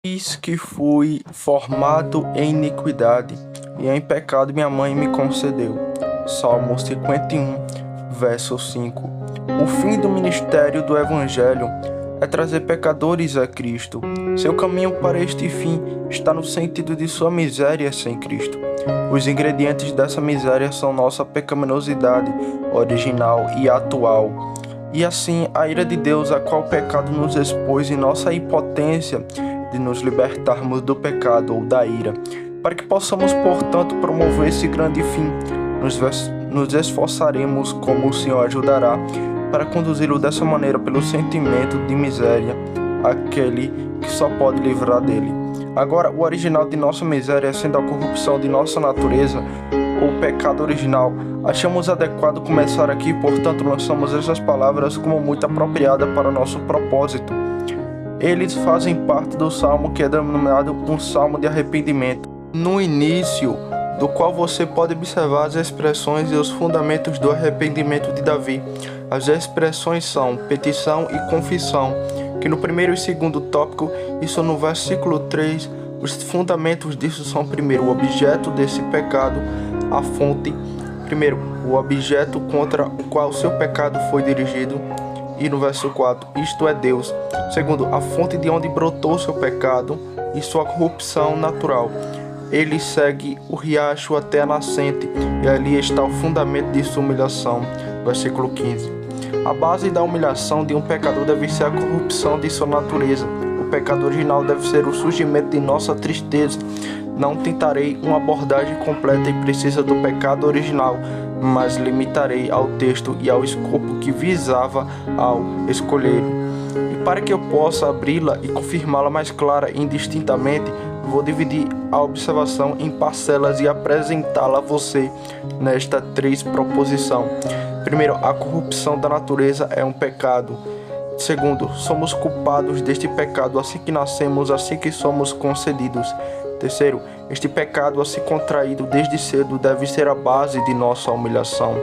Eis que fui formado em iniquidade, e em pecado minha mãe me concedeu. Salmo 51, verso 5. O fim do ministério do Evangelho é trazer pecadores a Cristo. Seu caminho para este fim está no sentido de sua miséria sem Cristo. Os ingredientes dessa miséria são nossa pecaminosidade original e atual, e assim a ira de Deus a qual o pecado nos expôs e nossa impotência de nos libertarmos do pecado ou da ira. Para que possamos, portanto, promover esse grande fim, nos esforçaremos como o Senhor ajudará para conduzi-lo dessa maneira pelo sentimento de miséria, aquele que só pode livrar dele. Agora, o original de nossa miséria, sendo a corrupção de nossa natureza, ou pecado original, achamos adequado começar aqui, portanto lançamos essas palavras como muito apropriada para nosso propósito. Eles fazem parte do salmo que é denominado um salmo de arrependimento, no início do qual você pode observar as expressões e os fundamentos do arrependimento de Davi. As expressões são petição e confissão, que no primeiro e segundo tópico, isso no versículo 3, os fundamentos disso são, primeiro, o objeto desse pecado, a fonte, primeiro, o objeto contra o qual o seu pecado foi dirigido, e no verso 4, isto é Deus. Segundo, a fonte de onde brotou seu pecado e sua corrupção natural. Ele segue o riacho até a nascente, e ali está o fundamento de sua humilhação. Versículo 15. A base da humilhação de um pecador deve ser a corrupção de sua natureza. O pecado original deve ser o surgimento de nossa tristeza. Não tentarei uma abordagem completa e precisa do pecado original, mas limitarei ao texto e ao escopo que visava ao escolher. E para que eu possa abri-la e confirmá-la mais clara e indistintamente, vou dividir a observação em parcelas e apresentá-la a você nesta 3 proposição. Primeiro, a corrupção da natureza é um pecado. Segundo, somos culpados deste pecado assim que nascemos, assim que somos concedidos. Terceiro, este pecado assim contraído desde cedo deve ser a base de nossa humilhação.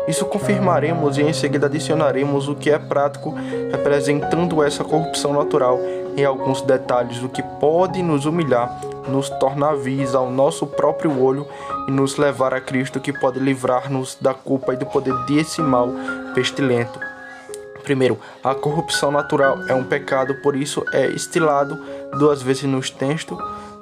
Isso confirmaremos e em seguida adicionaremos o que é prático, representando essa corrupção natural em alguns detalhes, o que pode nos humilhar, nos tornar vis ao nosso próprio olho e nos levar a Cristo, que pode livrar-nos da culpa e do poder desse mal pestilento. Primeiro, a corrupção natural é um pecado, por isso é estilado 2 vezes no texto,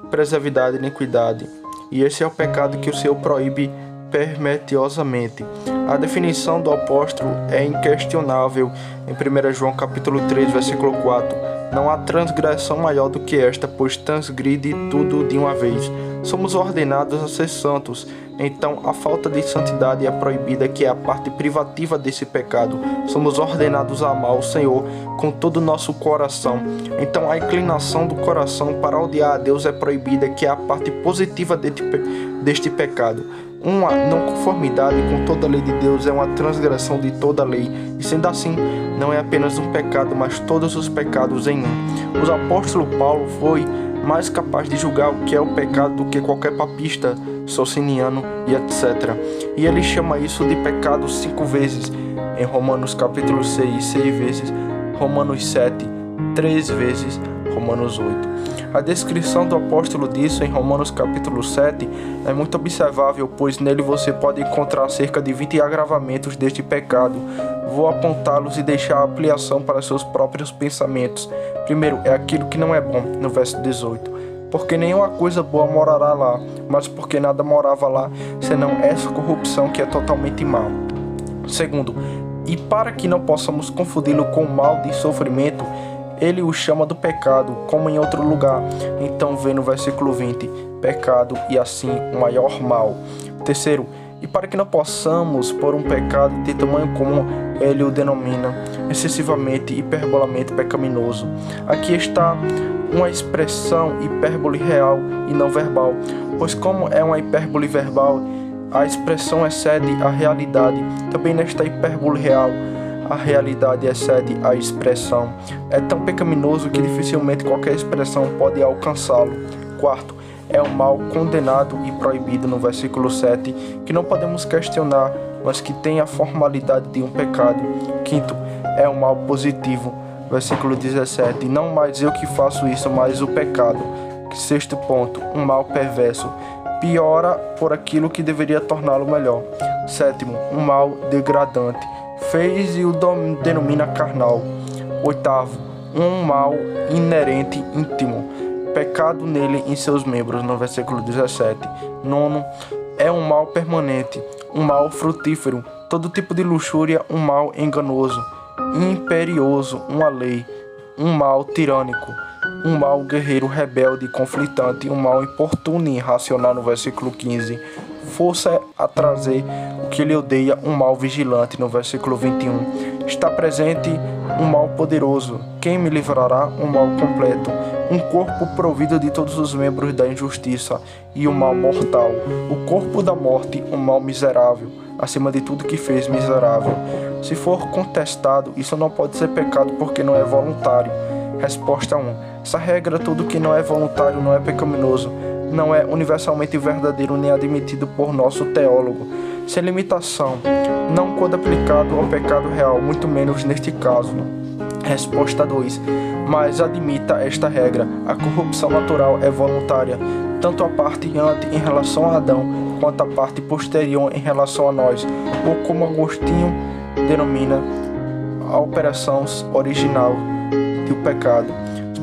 preservidade e iniquidade. E esse é o pecado que o Senhor proíbe permitiosamente. A definição do apóstolo é inquestionável em 1 João capítulo 3, versículo 4. Não há transgressão maior do que esta, pois transgride tudo de uma vez. Somos ordenados a ser santos, então a falta de santidade é proibida, que é a parte privativa desse pecado. Somos ordenados a amar o Senhor com todo o nosso coração, então a inclinação do coração para odiar a Deus é proibida, que é a parte positiva deste pecado. Uma não conformidade com toda a lei de Deus é uma transgressão de toda a lei, e sendo assim, não é apenas um pecado, mas todos os pecados em um. O apóstolo Paulo foi mais capaz de julgar o que é o pecado do que qualquer papista, sociniano e etc. E ele chama isso de pecado 5 vezes, em Romanos capítulo 6, 6 vezes, Romanos 7, 3 vezes, Romanos 8. A descrição do apóstolo disso em Romanos capítulo 7 é muito observável, pois nele você pode encontrar cerca de 20 agravamentos deste pecado. Vou apontá-los e deixar a ampliação para seus próprios pensamentos. Primeiro, é aquilo que não é bom, no verso 18. Porque nenhuma coisa boa morará lá, mas porque nada morava lá, senão essa corrupção que é totalmente má. Segundo, e para que não possamos confundi-lo com o mal de sofrimento, ele o chama do pecado, como em outro lugar. Então vê no versículo 20, pecado e assim o maior mal. Terceiro, e para que não possamos, por um pecado de tamanho comum, ele o denomina excessivamente, hiperbolamente pecaminoso. Aqui está uma expressão hipérbole real e não verbal, pois como é uma hipérbole verbal, a expressão excede a realidade. Também nesta hipérbole real, a realidade excede a expressão. É tão pecaminoso que dificilmente qualquer expressão pode alcançá-lo. Quarto, é um mal condenado e proibido no versículo 7, que não podemos questionar, mas que tem a formalidade de um pecado. Quinto, é um mal positivo. versículo 17. Não mais eu que faço isso, mas o pecado. Sexto ponto, um mal perverso. Piora por aquilo que deveria torná-lo melhor. Sétimo, um mal degradante. Fez e o denomina carnal. Oitavo, um mal inerente íntimo. Pecado nele em seus membros, no versículo 17. Nono, é um mal permanente, um mal frutífero. Todo tipo de luxúria, um mal enganoso. Imperioso, uma lei. Um mal tirânico. Um mal guerreiro rebelde e conflitante, um mal importuno e irracional, no versículo 15. Força a trazer o que lhe odeia, um mal vigilante, no versículo 21. Está presente um mal poderoso, quem me livrará? Um mal completo. Um corpo provido de todos os membros da injustiça e um mal mortal. O corpo da morte, um mal miserável, acima de tudo que fez miserável. Se for contestado, isso não pode ser pecado porque não é voluntário. Resposta 1. Essa regra, tudo que não é voluntário não é pecaminoso, não é universalmente verdadeiro nem admitido por nosso teólogo. Sem limitação, não quando aplicado ao pecado real, muito menos neste caso. Resposta 2. Mas admita esta regra, a corrupção natural é voluntária, tanto a parte ante em relação a Adão, quanto a parte posterior em relação a nós, ou como Agostinho denomina, a operação original do pecado.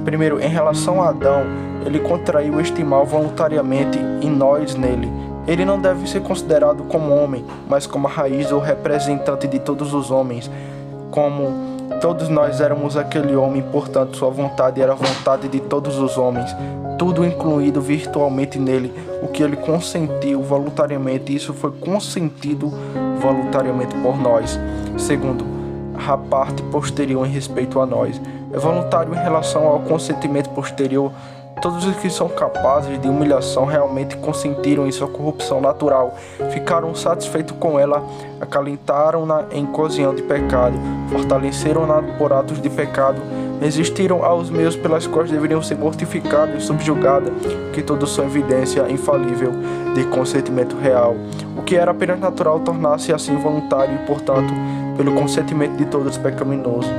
Primeiro, em relação a Adão, ele contraiu este mal voluntariamente e nós nele. Ele não deve ser considerado como homem, mas como a raiz ou representante de todos os homens. Como todos nós éramos aquele homem, portanto sua vontade era a vontade de todos os homens. Tudo incluído virtualmente nele, o que ele consentiu voluntariamente, isso foi consentido voluntariamente por nós. Segundo, a parte posterior em respeito a nós. É voluntário em relação ao consentimento posterior. Todos os que são capazes de humilhação realmente consentiram em sua corrupção natural, ficaram satisfeitos com ela, acalentaram-na em cozinhão de pecado, fortaleceram-na por atos de pecado, resistiram aos meios pelas quais deveriam ser mortificados e subjugados, que todos são evidência infalível de consentimento real. O que era apenas natural tornasse assim voluntário e, portanto, pelo consentimento de todos pecaminoso.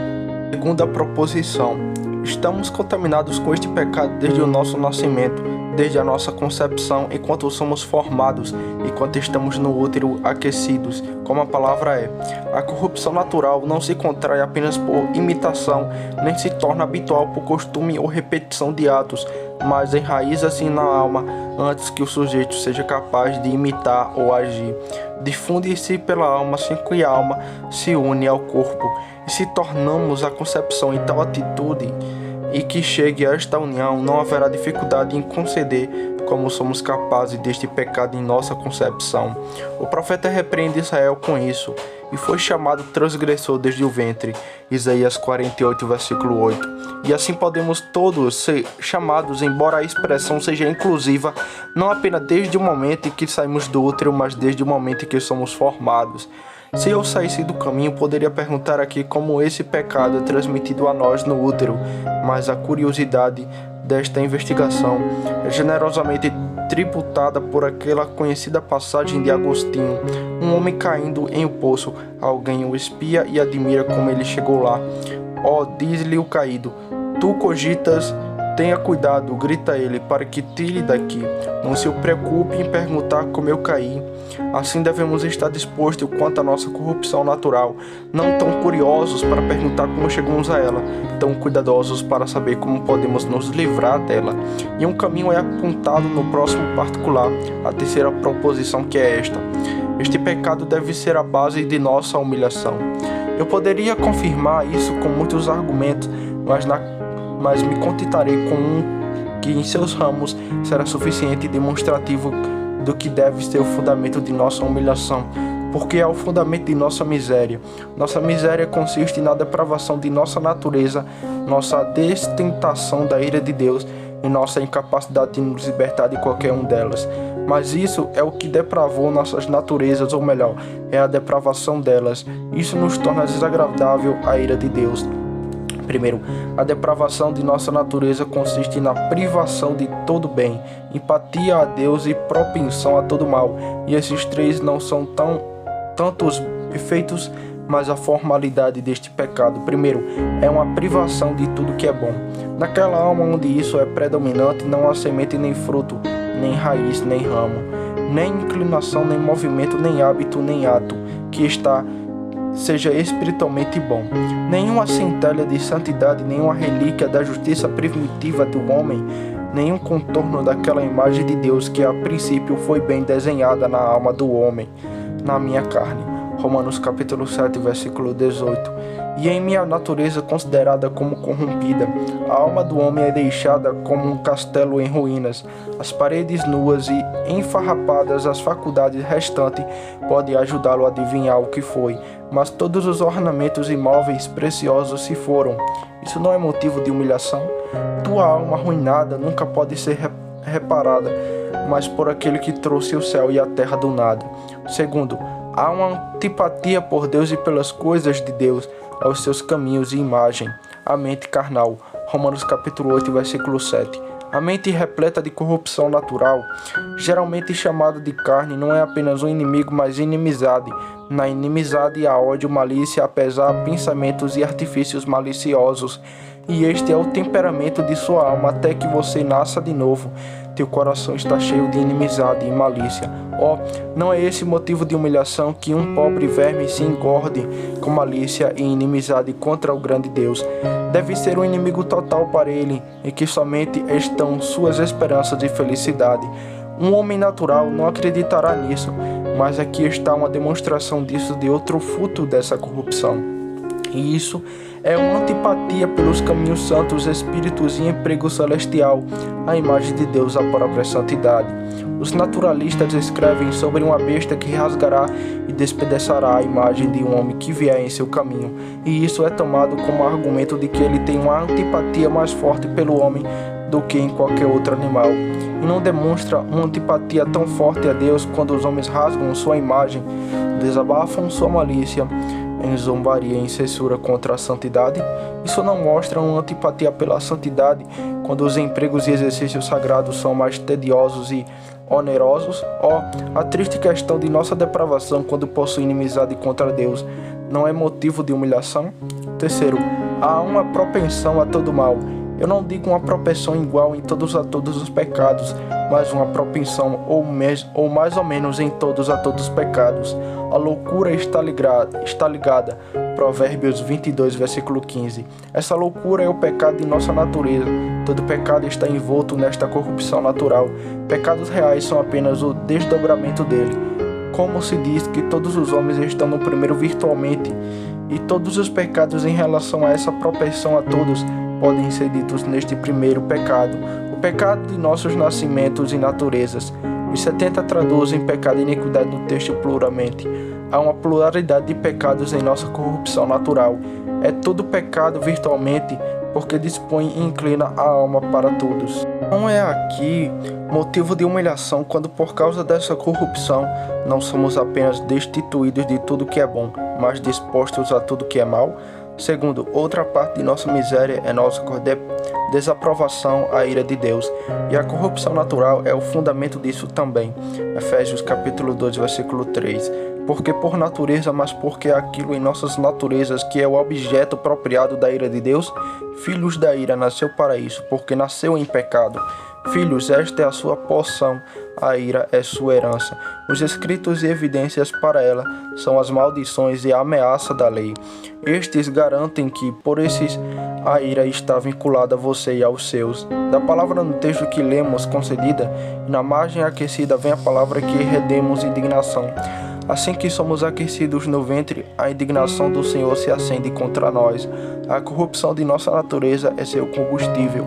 Segunda proposição. Estamos contaminados com este pecado desde o nosso nascimento, desde a nossa concepção, enquanto somos formados, enquanto estamos no útero aquecidos, como a palavra é. A corrupção natural não se contrai apenas por imitação, nem se torna habitual por costume ou repetição de atos, mas enraiza-se na alma antes que o sujeito seja capaz de imitar ou agir. Difunde-se pela alma sem que a alma se une ao corpo. E se tornamos a concepção em tal atitude e que chegue a esta união, não haverá dificuldade em conceder como somos capazes deste pecado em nossa concepção. O profeta repreende Israel com isso, e foi chamado transgressor desde o ventre, Isaías 48, versículo 8. E assim podemos todos ser chamados, embora a expressão seja inclusiva, não apenas desde o momento em que saímos do útero, mas desde o momento em que somos formados. Se eu saísse do caminho, poderia perguntar aqui como esse pecado é transmitido a nós no útero, mas a curiosidade desta investigação é generosamente tributada por aquela conhecida passagem de Agostinho. Um homem caindo em um poço, alguém o espia e admira como ele chegou lá. Ó, diz-lhe o caído, tu cogitas, tenha cuidado, grita ele, para que tire daqui. Não se preocupe em perguntar como eu caí. Assim devemos estar dispostos quanto à nossa corrupção natural, não tão curiosos para perguntar como chegamos a ela, tão cuidadosos para saber como podemos nos livrar dela. E um caminho é apontado no próximo particular, a terceira proposição, que é esta. Este pecado deve ser a base de nossa humilhação. Eu poderia confirmar isso com muitos argumentos, mas me contentarei com um que em seus ramos será suficiente e demonstrativo do que deve ser o fundamento de nossa humilhação, porque é o fundamento de nossa miséria. Nossa miséria consiste na depravação de nossa natureza, nossa destentação da ira de Deus e nossa incapacidade de nos libertar de qualquer um delas. Mas isso é o que depravou nossas naturezas, ou melhor, é a depravação delas. Isso nos torna desagradável à ira de Deus. Primeiro, a depravação de nossa natureza consiste na privação de todo bem, empatia a Deus e propensão a todo mal. E esses três não são tantos efeitos mas a formalidade deste pecado, primeiro, é uma privação de tudo que é bom. Naquela alma onde isso é predominante, não há semente nem fruto, nem raiz, nem ramo, nem inclinação, nem movimento, nem hábito, nem ato, que seja espiritualmente bom. Nenhuma centelha de santidade, nenhuma relíquia da justiça primitiva do homem, nenhum contorno daquela imagem de Deus que a princípio foi bem desenhada na alma do homem, na minha carne. Romanos capítulo 7, versículo 18. E em minha natureza considerada como corrompida, a alma do homem é deixada como um castelo em ruínas, as paredes nuas e enfarrapadas, as faculdades restantes podem ajudá-lo a adivinhar o que foi, mas todos os ornamentos e móveis preciosos se foram. Isso não é motivo de humilhação? Tua alma arruinada nunca pode ser reparada, mas por aquele que trouxe o céu e a terra do nada. Segundo, há uma antipatia por Deus e pelas coisas de Deus, aos seus caminhos e imagem, a mente carnal. Romanos capítulo 8, versículo 7. A mente repleta de corrupção natural, geralmente chamada de carne, não é apenas um inimigo, mas inimizade. Na inimizade há ódio, malícia, apesar, pensamentos e artifícios maliciosos. E este é o temperamento de sua alma até que você nasça de novo. Teu coração está cheio de inimizade e malícia. Não é esse motivo de humilhação que um pobre verme se engorde com malícia e inimizade contra o grande Deus. Deve ser um inimigo total para ele, em que somente estão suas esperanças de felicidade. Um homem natural não acreditará nisso, mas aqui está uma demonstração disso de outro fruto dessa corrupção. E isso é uma antipatia pelos caminhos santos, espíritos e emprego celestial, a imagem de Deus, a própria santidade. Os naturalistas escrevem sobre uma besta que rasgará e despedaçará a imagem de um homem que vier em seu caminho, e isso é tomado como argumento de que ele tem uma antipatia mais forte pelo homem do que em qualquer outro animal, e não demonstra uma antipatia tão forte a Deus quando os homens rasgam sua imagem, desabafam sua malícia em zombaria e em censura contra a santidade. Isso não mostra uma antipatia pela santidade quando os empregos e exercícios sagrados são mais tediosos e onerosos. A triste questão de nossa depravação quando possui inimizade contra Deus não é motivo de humilhação? Terceiro, há uma propensão a todo mal. Eu não digo uma propensão igual em todos os pecados, mas uma propensão ou mais ou menos em todos os pecados. A loucura está ligada. Provérbios 22, versículo 15. Essa loucura é o pecado de nossa natureza. Todo pecado está envolto nesta corrupção natural. Pecados reais são apenas o desdobramento dele. Como se diz que todos os homens estão no primeiro virtualmente, e todos os pecados em relação a essa propensão a todos podem ser ditos neste primeiro pecado, o pecado de nossos nascimentos e naturezas. Os 70 traduzem pecado e iniquidade no texto pluralmente. Há uma pluralidade de pecados em nossa corrupção natural. É todo pecado virtualmente, porque dispõe e inclina a alma para todos. Não é aqui motivo de humilhação quando por causa dessa corrupção não somos apenas destituídos de tudo que é bom, mas dispostos a tudo que é mal? Segundo, outra parte de nossa miséria é nossa desaprovação à ira de Deus, e a corrupção natural é o fundamento disso também. Efésios capítulo 2, versículo 3. Porque por natureza, mas porque aquilo em nossas naturezas que é o objeto apropriado da ira de Deus, filhos da ira nasceu para isso, porque nasceu em pecado. Filhos, esta é a sua porção, a ira é sua herança. Os escritos e evidências para ela são as maldições e a ameaça da lei. Estes garantem que, por esses, a ira está vinculada a você e aos seus. Da palavra no texto que lemos concedida, na margem aquecida vem a palavra que redemos indignação. Assim que somos aquecidos no ventre, a indignação do Senhor se acende contra nós. A corrupção de nossa natureza é seu combustível.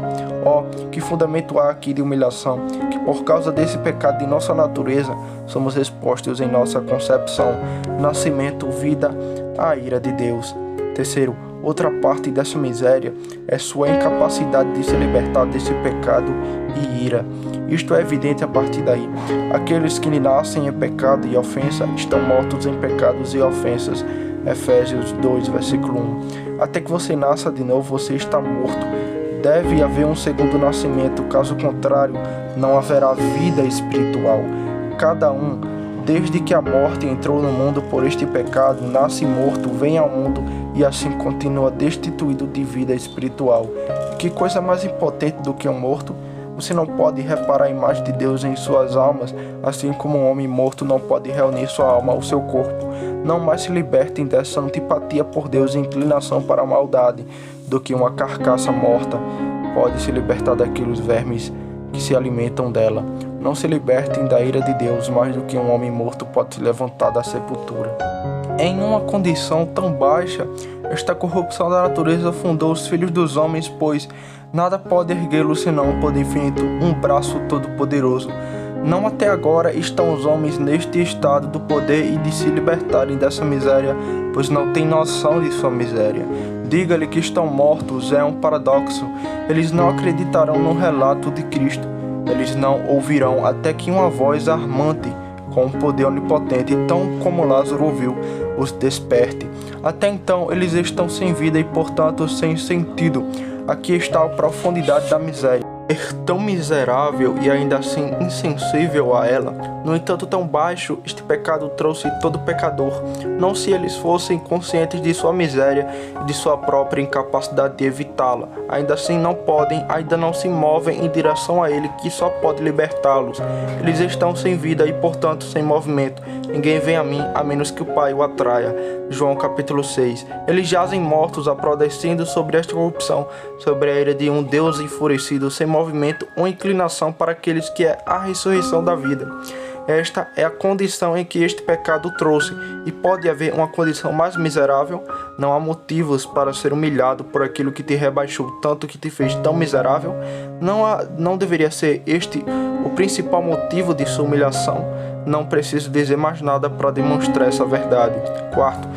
Que fundamento há aqui de humilhação, que por causa desse pecado de nossa natureza, somos expostos em nossa concepção, nascimento, vida, à ira de Deus. Terceiro, outra parte dessa miséria é sua incapacidade de se libertar desse pecado e ira. Isto é evidente a partir daí. Aqueles que nascem em pecado e ofensa estão mortos em pecados e ofensas. Efésios 2, versículo 1. Até que você nasça de novo, você está morto. Deve haver um segundo nascimento, caso contrário, não haverá vida espiritual. Cada um Desde que a morte entrou no mundo por este pecado, nasce morto, vem ao mundo e assim continua destituído de vida espiritual. Que coisa mais impotente do que um morto? Você não pode reparar a imagem de Deus em suas almas, assim como um homem morto não pode reunir sua alma ao seu corpo. Não mais se libertem dessa antipatia por Deus e inclinação para a maldade, do que uma carcaça morta pode se libertar daqueles vermes que se alimentam dela. Não se libertem da ira de Deus mais do que um homem morto pode se levantar da sepultura. Em uma condição tão baixa, esta corrupção da natureza fundou os filhos dos homens, pois nada pode erguê-los senão um poder infinito, um braço todo-poderoso. Não até agora estão os homens neste estado do poder e de se libertarem dessa miséria, pois não têm noção de sua miséria. Diga-lhe que estão mortos é um paradoxo. Eles não acreditarão no relato de Cristo. Eles não ouvirão até que uma voz armante, com um poder onipotente, tão como Lázaro ouviu, os desperte. Até então eles estão sem vida e, portanto, sem sentido. Aqui está a profundidade da miséria. Ser tão miserável e ainda assim insensível a ela. No entanto, tão baixo, este pecado trouxe todo pecador. Não se eles fossem conscientes de sua miséria e de sua própria incapacidade de evitá-la. Ainda assim não podem, ainda não se movem em direção a ele, que só pode libertá-los. Eles estão sem vida e, portanto, sem movimento. Ninguém vem a mim, a menos que o Pai o atraia. João capítulo 6. Eles jazem mortos, aprodescendo sobre esta corrupção, sobre a ira de um Deus enfurecido, sem movimento ou inclinação para aqueles que é a ressurreição da vida. Esta é a condição em que este pecado trouxe, e pode haver uma condição mais miserável? Não há motivos para ser humilhado por aquilo que te rebaixou tanto, que te fez tão miserável? Não deveria ser este o principal motivo de sua humilhação? Não preciso dizer mais nada para demonstrar essa verdade. Quarto,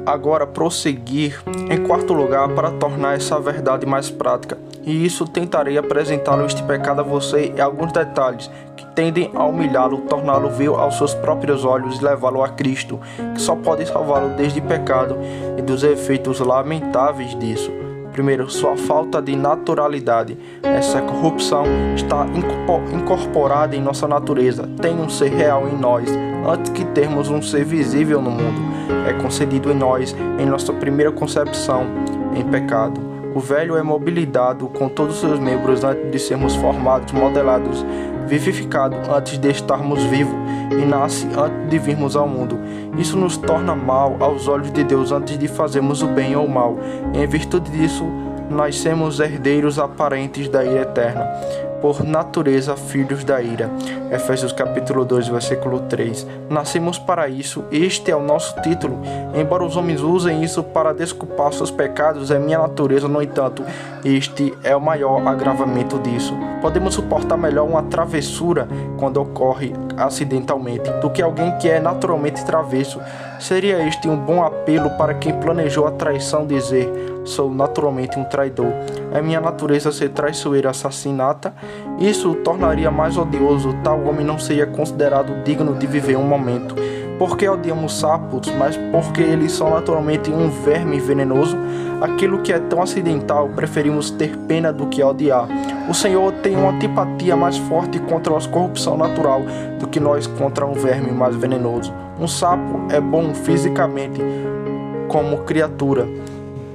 agora prosseguir em quarto lugar para tornar essa verdade mais prática. E isso tentarei apresentá-lo este pecado a você em alguns detalhes que tendem a humilhá-lo, torná-lo vil aos seus próprios olhos e levá-lo a Cristo, que só pode salvá-lo desde pecado e dos efeitos lamentáveis disso. Primeiro, sua falta de naturalidade. Essa corrupção está incorporada em nossa natureza, tem um ser real em nós, antes que termos um ser visível no mundo. É concedido em nós, em nossa primeira concepção, em pecado. O velho é mobilizado com todos os seus membros antes de sermos formados, modelados, vivificado antes de estarmos vivos e nasce antes de virmos ao mundo. Isso nos torna mal aos olhos de Deus antes de fazermos o bem ou o mal. E em virtude disso, nascemos herdeiros aparentes da ira eterna, por natureza filhos da ira. Efésios capítulo 2, versículo 3. Nascemos para isso, este é o nosso título. Embora os homens usem isso para desculpar seus pecados, é minha natureza, no entanto, este é o maior agravamento disso. Podemos suportar melhor uma travessura quando ocorre acidentalmente, do que alguém que é naturalmente travesso. Seria este um bom apelo para quem planejou a traição dizer: sou naturalmente um traidor. É minha natureza ser traiçoeira, assassinata. Isso o tornaria mais odioso. Tal homem não seria considerado digno de viver um momento. Porque odiamos sapos, mas porque eles são naturalmente um verme venenoso. Aquilo que é tão acidental, preferimos ter pena do que odiar. O Senhor tem uma antipatia mais forte contra a corrupção natural do que nós contra um verme mais venenoso. Um sapo é bom fisicamente como criatura.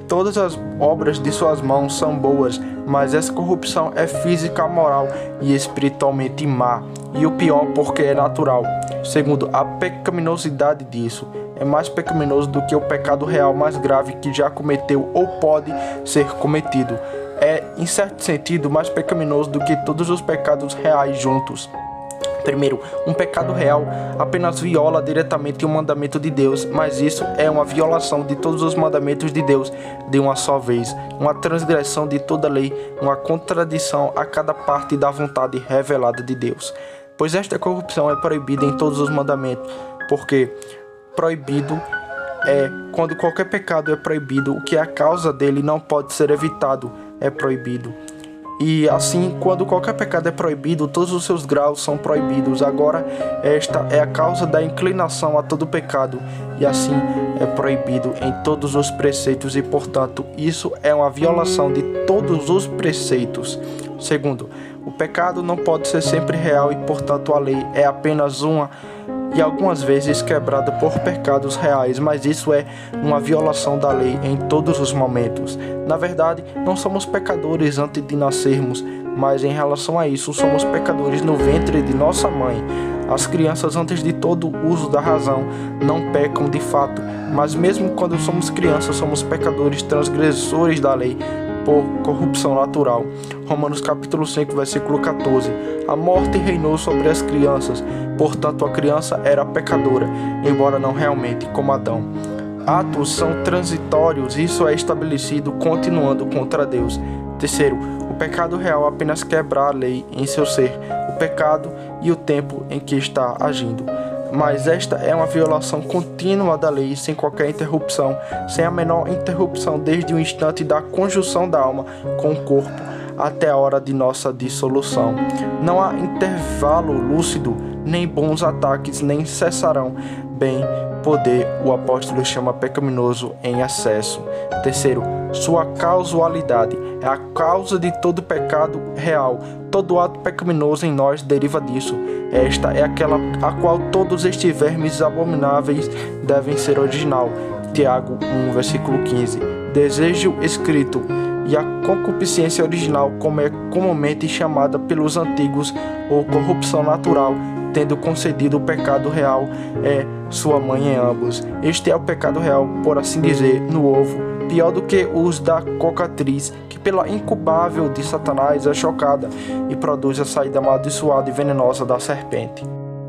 Todas as obras de suas mãos são boas, mas essa corrupção é física, moral e espiritualmente má. E o pior porque é natural. Segundo, a pecaminosidade disso é mais pecaminoso do que o pecado real mais grave que já cometeu ou pode ser cometido. É, em certo sentido, mais pecaminoso do que todos os pecados reais juntos. Primeiro, um pecado real apenas viola diretamente o mandamento de Deus, mas isso é uma violação de todos os mandamentos de Deus de uma só vez, uma transgressão de toda lei, uma contradição a cada parte da vontade revelada de Deus. Pois esta corrupção é proibida em todos os mandamentos, porque proibido é quando qualquer pecado é proibido, o que é a causa dele não pode ser evitado, é proibido. E assim, quando qualquer pecado é proibido, todos os seus graus são proibidos. Agora, esta é a causa da inclinação a todo pecado, e assim é proibido em todos os preceitos, e portanto, isso é uma violação de todos os preceitos. Segundo, o pecado não pode ser sempre real e, portanto, a lei é apenas uma e algumas vezes quebrada por pecados reais, mas isso é uma violação da lei em todos os momentos. Na verdade, não somos pecadores antes de nascermos, mas em relação a isso, somos pecadores no ventre de nossa mãe. As crianças, antes de todo uso da razão, não pecam de fato, mas mesmo quando somos crianças, somos pecadores transgressores da lei por corrupção natural. Romanos capítulo 5, versículo 14. A morte reinou sobre as crianças, portanto a criança era pecadora, embora não realmente como Adão. Atos são transitórios, isso é estabelecido continuando contra Deus. Terceiro, o pecado real apenas quebra a lei em seu ser, o pecado e o tempo em que está agindo. Mas esta é uma violação contínua da lei, sem qualquer interrupção, sem a menor interrupção desde o instante da conjunção da alma com o corpo até a hora de nossa dissolução. Não há intervalo lúcido, nem bons ataques, nem cessarão bem poder, o apóstolo chama pecaminoso em excesso. Terceiro, sua causalidade é a causa de todo pecado real. Todo ato pecaminoso em nós deriva disso. Esta é aquela a qual todos estes vermes abomináveis devem ser original. Tiago 1, versículo 15. Desejo escrito e a concupiscência original, como é comumente chamada pelos antigos, ou corrupção natural, tendo concedido o pecado real, é sua mãe em ambos. Este é o pecado real, por assim dizer, no ovo, pior do que os da cocatriz, que pela incubável de Satanás é chocada e produz a saída amaldiçoada e venenosa da serpente.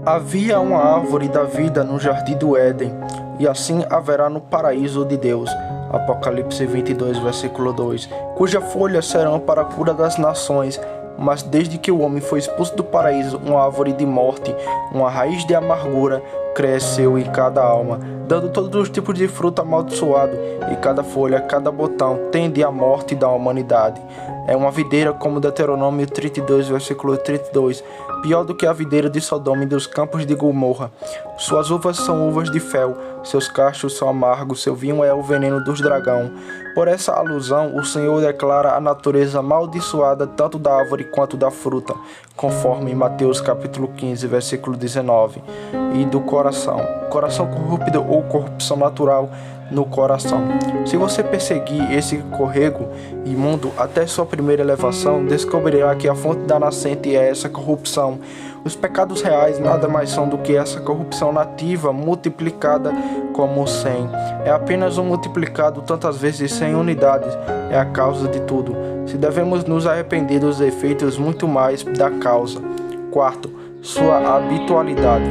Havia uma árvore da vida no jardim do Éden, e assim haverá no paraíso de Deus. Apocalipse 22, versículo 2, cujas folhas serão para a cura das nações. Mas desde que o homem foi expulso do paraíso, uma árvore de morte, uma raiz de amargura, cresceu em cada alma, dando todos os tipos de fruto amaldiçoado, e cada folha, cada botão tende à morte da humanidade. É uma videira como Deuteronômio 32, versículo 32, pior do que a videira de Sodoma e dos campos de Gomorra. Suas uvas são uvas de fel, seus cachos são amargos, seu vinho é o veneno dos dragão. Por essa alusão, o Senhor declara a natureza amaldiçoada tanto da árvore quanto da fruta, conforme em Mateus capítulo 15, versículo 19. E do coração corrupto ou corrupção natural no coração. Se você perseguir esse corrego imundo até sua primeira elevação, descobrirá que a fonte da nascente é essa corrupção. Os pecados reais nada mais são do que essa corrupção nativa multiplicada como 100. É apenas um multiplicado tantas vezes 100 unidades. É a causa de tudo. Se devemos nos arrepender dos efeitos, muito mais da causa. Quarto, sua habitualidade.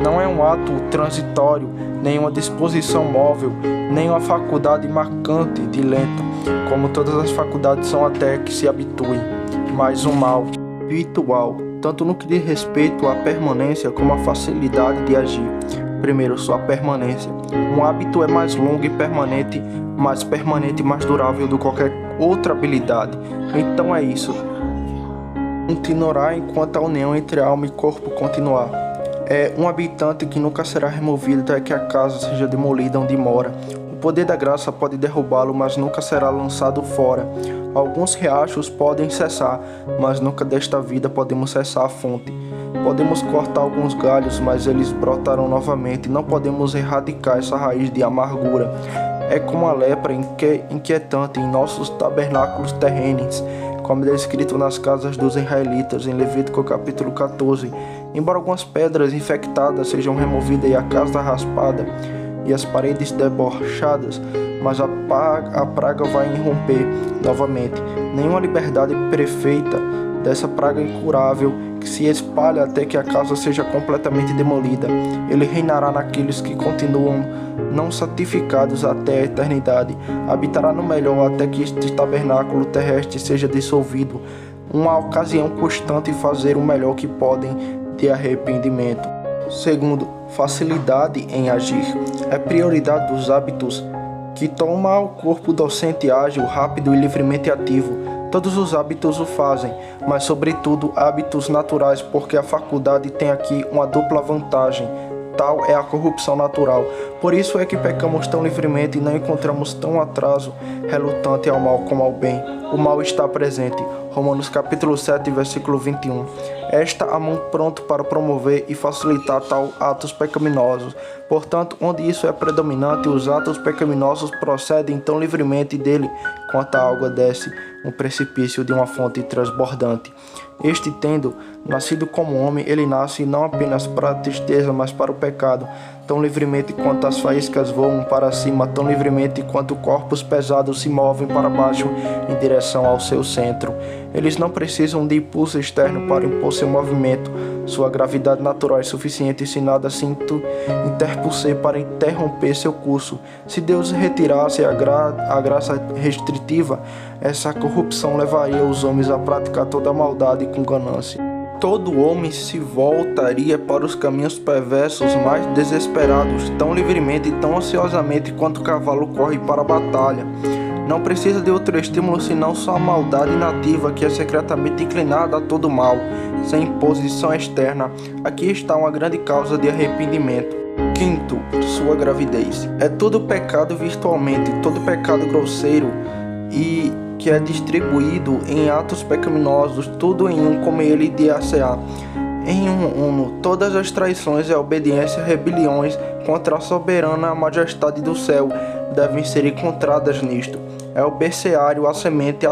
Não é um ato transitório, nem uma disposição móvel, nem uma faculdade marcante de lenta, como todas as faculdades são até que se habituem, mas um mal habitual, tanto no que diz respeito à permanência como à facilidade de agir. Primeiro, sua permanência. Um hábito é mais longo e permanente, mais durável do que qualquer outra habilidade. Então é isso. Continuará enquanto a união entre alma e corpo continuar. É um habitante que nunca será removido até que a casa seja demolida onde mora. O poder da graça pode derrubá-lo, mas nunca será lançado fora. Alguns riachos podem cessar, mas nunca desta vida podemos cessar a fonte. Podemos cortar alguns galhos, mas eles brotarão novamente. Não podemos erradicar essa raiz de amargura. É como a lepra inquietante em nossos tabernáculos terrenos, como descrito nas casas dos israelitas em Levítico capítulo 14. Embora algumas pedras infectadas sejam removidas e a casa raspada e as paredes debochadas, mas a praga vai irromper novamente. Nenhuma liberdade perfeita dessa praga incurável que se espalha até que a casa seja completamente demolida. Ele reinará naqueles que continuam não santificados até a eternidade. Habitará no melhor até que este tabernáculo terrestre seja dissolvido. Uma ocasião constante fazer o melhor que podem de arrependimento. Segundo, facilidade em agir. É prioridade dos hábitos que toma o corpo docente ágil, rápido e livremente ativo. Todos os hábitos o fazem, mas sobretudo hábitos naturais, porque a faculdade tem aqui uma dupla vantagem. Tal é a corrupção natural. Por isso é que pecamos tão livremente e não encontramos tão atraso relutante ao mal como ao bem. o mal está presente. Romanos capítulo 7, versículo 21. Esta a mão pronto para promover e facilitar tal atos pecaminosos. Portanto, onde isso é predominante, os atos pecaminosos procedem tão livremente dele quanto a água desce um precipício de uma fonte transbordante. Este, tendo nascido como homem, ele nasce não apenas para a tristeza, mas para o pecado, tão livremente quanto as faíscas voam para cima, tão livremente quanto corpos pesados se movem para baixo em direção ao seu centro. Eles não precisam de impulso externo para impor seu movimento. Sua gravidade natural é suficiente se nada se interpusser para interromper seu curso. Se Deus retirasse a graça restritiva, essa corrupção levaria os homens a praticar toda a maldade com ganância. Todo homem se voltaria para os caminhos perversos mais desesperados, tão livremente e tão ansiosamente quanto o cavalo corre para a batalha. Não precisa de outro estímulo senão sua maldade nativa, que é secretamente inclinada a todo mal, sem imposição externa. Aqui está uma grande causa de arrependimento. Quinto, sua gravidez. É todo pecado virtualmente, todo pecado grosseiro e que é distribuído em atos pecaminosos, tudo em um, como ele de ACA. Em um uno, todas as traições e a obediência, rebeliões contra a soberana majestade do céu devem ser encontradas nisto. É o berceário, a semente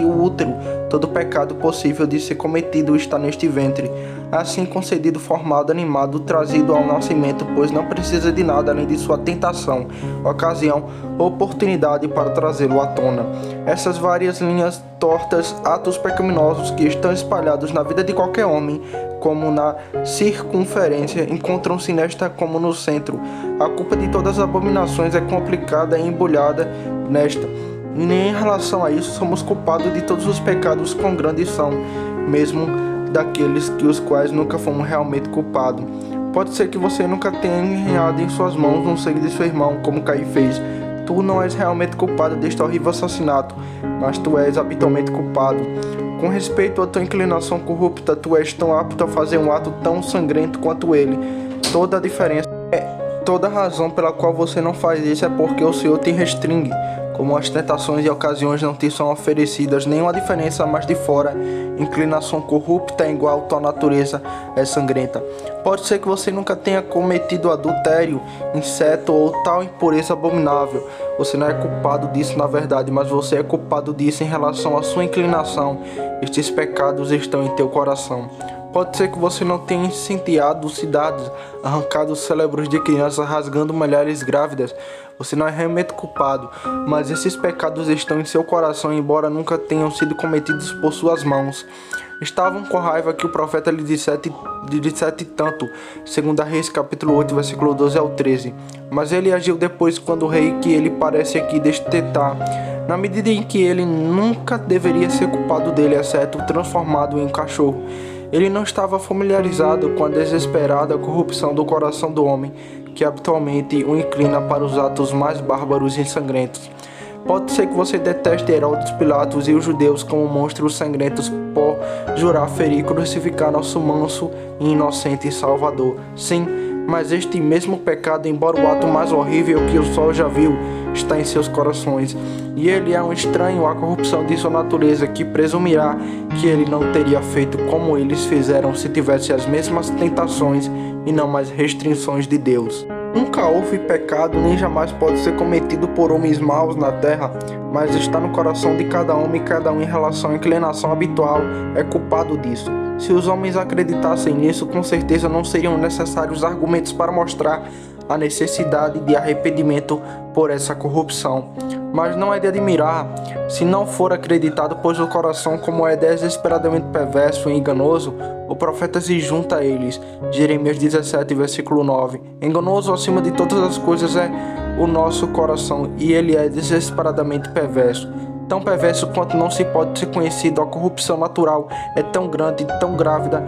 e o útero. Todo pecado possível de ser cometido está neste ventre. Assim concedido, formado, animado, trazido ao nascimento, pois não precisa de nada além de sua tentação, ocasião, oportunidade para trazê-lo à tona. Essas várias linhas tortas, atos pecaminosos que estão espalhados na vida de qualquer homem, como na circunferência, encontram-se nesta como no centro. A culpa de todas as abominações é complicada e embrulhada nesta. E nem em relação a isso somos culpados de todos os pecados com grande são, mesmo daqueles que os quais nunca fomos realmente culpados. Pode ser que você nunca tenha enrolado em suas mãos no sangue de seu irmão, como Caim fez. Tu não és realmente culpado deste horrível assassinato, mas tu és habitualmente culpado. Com respeito à tua inclinação corrupta, tu és tão apto a fazer um ato tão sangrento quanto ele. Toda a diferença toda a razão pela qual você não faz isso é porque o Senhor te restringe. Como as tentações e ocasiões não te são oferecidas, nenhuma diferença mais de fora, inclinação corrupta é igual, tua natureza é sangrenta. Pode ser que você nunca tenha cometido adultério, incesto ou tal impureza abominável. Você não é culpado disso na verdade, mas você é culpado disso em relação à sua inclinação. Estes pecados estão em teu coração. Pode ser que você não tenha incendiado cidades, arrancado cérebros de crianças, rasgando mulheres grávidas. Você não é realmente culpado, mas esses pecados estão em seu coração, embora nunca tenham sido cometidos por suas mãos. Estavam com raiva que o profeta lhe dissesse tanto, 2 Reis capítulo 8, versículo 12 ao 13. Mas ele agiu depois quando o rei que ele parece aqui destetar, na medida em que ele nunca deveria ser culpado dele, exceto transformado em um cachorro. Ele não estava familiarizado com a desesperada corrupção do coração do homem, que habitualmente o inclina para os atos mais bárbaros e sangrentos. Pode ser que você deteste Herodes, Pilatos e os judeus como monstros sangrentos por jurar ferir e crucificar nosso manso e inocente Salvador. Sim, mas este mesmo pecado, embora o ato mais horrível que o sol já viu, está em seus corações. E ele é um estranho à corrupção de sua natureza, que presumirá que ele não teria feito como eles fizeram se tivesse as mesmas tentações e não mais restrições de Deus. Nunca houve pecado, nem jamais pode ser cometido por homens maus na terra, mas está no coração de cada homem e cada um em relação à inclinação habitual é culpado disso. Se os homens acreditassem nisso, com certeza não seriam necessários argumentos para mostrar a necessidade de arrependimento por essa corrupção. Mas não é de admirar se não for acreditado, pois o coração, como é desesperadamente perverso e enganoso, o profeta se junta a eles. Jeremias 17, versículo 9. Enganoso acima de todas as coisas é o nosso coração, e ele é desesperadamente perverso. Tão perverso quanto não se pode ser conhecido, a corrupção natural é tão grande e tão grávida.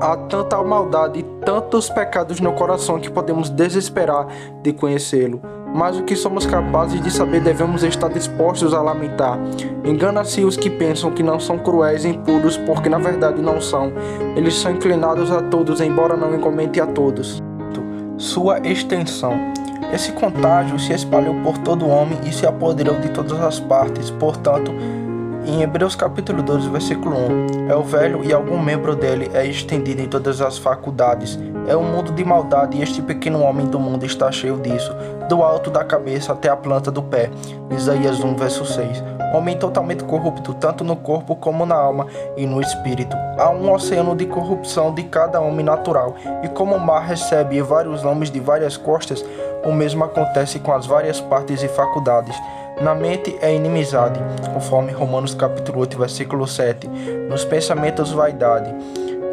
Há tanta maldade e tantos pecados no coração que podemos desesperar de conhecê-lo. Mas o que somos capazes de saber devemos estar dispostos a lamentar. Engana-se os que pensam que não são cruéis e impuros, porque na verdade não são. Eles são inclinados a todos, embora não encomete a todos. Sua extensão. Esse contágio se espalhou por todo o homem e se apoderou de todas as partes. Portanto, Em Hebreus capítulo 12, versículo 1, é o velho e algum membro dele é estendido em todas as faculdades. É um mundo de maldade e este pequeno homem do mundo está cheio disso, do alto da cabeça até a planta do pé. Isaías 1, verso 6. Homem totalmente corrupto, tanto no corpo como na alma e no espírito. Há um oceano de corrupção de cada homem natural, e como o mar recebe vários nomes de várias costas, o mesmo acontece com as várias partes e faculdades. Na mente é inimizade, conforme Romanos capítulo 8, versículo 7. Nos pensamentos, vaidade.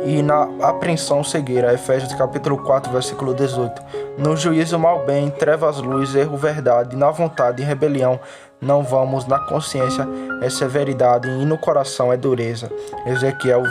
E na apreensão, cegueira, Efésios capítulo 4, versículo 18. No juízo, mal bem, trevas, luz, erro, verdade. Na vontade, rebelião, não vamos. Na consciência é severidade, e no coração é dureza. Ezequiel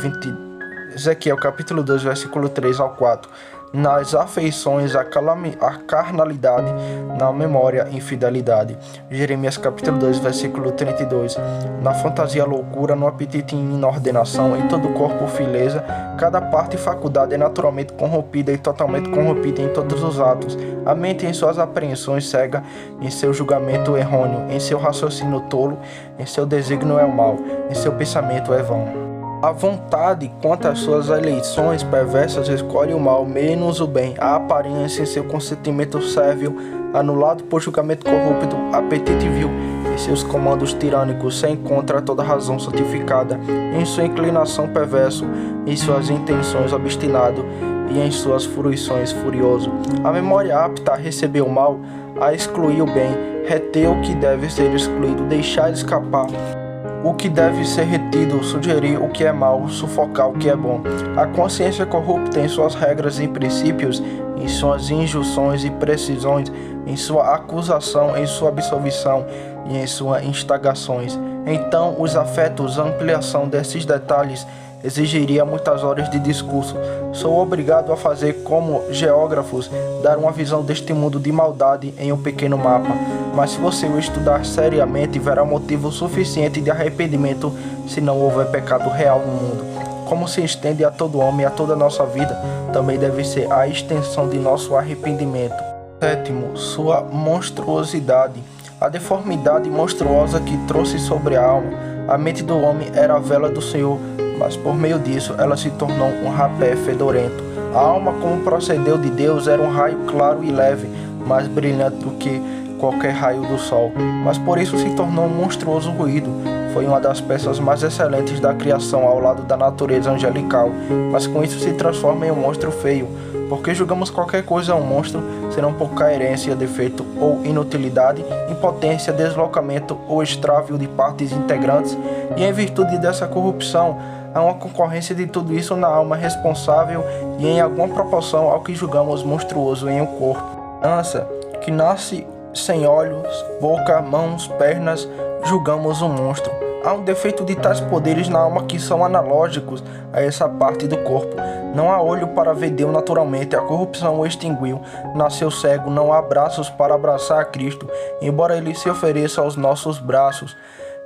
capítulo 2, versículo 3 ao 4. Nas afeições, a carnalidade, na memória, infidelidade. Jeremias capítulo 2, versículo 32. Na fantasia, loucura, no apetite, inordenação, em todo o corpo, fileza. Cada parte e faculdade é naturalmente corrompida e totalmente corrompida em todos os atos. A mente em suas apreensões cega, em seu julgamento errôneo, em seu raciocínio tolo, em seu desígnio é o mal, em seu pensamento é vão. A vontade, quanto às suas eleições perversas, escolhe o mal, menos o bem. A aparência em seu consentimento servil, anulado por julgamento corrupto, apetite vil. Em seus comandos tirânicos se encontra toda razão santificada. Em sua inclinação perverso, em suas intenções obstinado, e em suas fruições furioso. A memória apta a receber o mal, a excluir o bem, reter o que deve ser excluído, deixar escapar o que deve ser retido, sugerir o que é mal, sufocar o que é bom. A consciência corrupta em suas regras e princípios, em suas injunções e precisões, em sua acusação, em sua absolvição e em suas instagações. Então, os afetos, a ampliação desses detalhes exigiria muitas horas de discurso. Sou obrigado a fazer como geógrafos, dar uma visão deste mundo de maldade em um pequeno mapa. Mas se você o estudar seriamente, verá motivo suficiente de arrependimento se não houver pecado real no mundo. Como se estende a todo homem e a toda a nossa vida, também deve ser a extensão de nosso arrependimento. Sétimo, sua monstruosidade. A deformidade monstruosa que trouxe sobre a alma. A mente do homem era a vela do Senhor, mas por meio disso ela se tornou um rapé fedorento. A alma, como procedeu de Deus, era um raio claro e leve, mais brilhante do que qualquer raio do sol, mas por isso se tornou um monstruoso ruído. Foi uma das peças mais excelentes da criação ao lado da natureza angelical, mas com isso se transforma em um monstro feio, porque julgamos qualquer coisa um monstro, senão por coerência, defeito ou inutilidade, impotência, deslocamento ou extravio de partes integrantes, e em virtude dessa corrupção, há uma concorrência de tudo isso na alma responsável e em alguma proporção ao que julgamos monstruoso em um corpo. Criança que nasce sem olhos, boca, mãos, pernas, julgamos um monstro. Há um defeito de tais poderes na alma que são analógicos a essa parte do corpo. Não há olho para ver Deus naturalmente, a corrupção o extinguiu. Nasceu cego, não há braços para abraçar a Cristo, embora ele se ofereça aos nossos braços.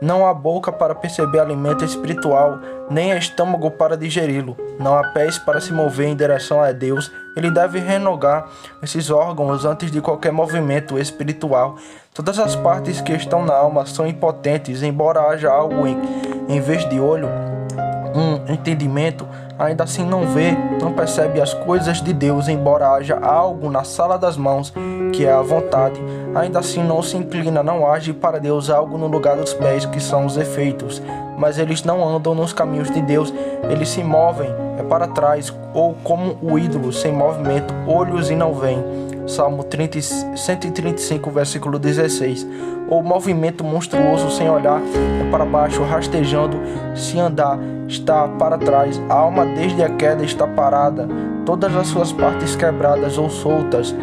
Não há boca para perceber alimento espiritual, nem estômago para digeri-lo. Não há pés para se mover em direção a Deus. Ele deve renovar esses órgãos antes de qualquer movimento espiritual. Todas as partes que estão na alma são impotentes, embora haja algo em vez de olho, um entendimento, ainda assim não vê, não percebe as coisas de Deus, embora haja algo na sala das mãos, que é a vontade, ainda assim não se inclina, não age para Deus, algo no lugar dos pés, que são os efeitos, mas eles não andam nos caminhos de Deus, eles se movem para trás, ou como o ídolo, sem movimento, olhos e não veem. Salmo 135, versículo 16. O movimento monstruoso sem olhar é para baixo, rastejando, se andar, está para trás. A alma desde a queda está parada, todas as suas partes quebradas ou soltas.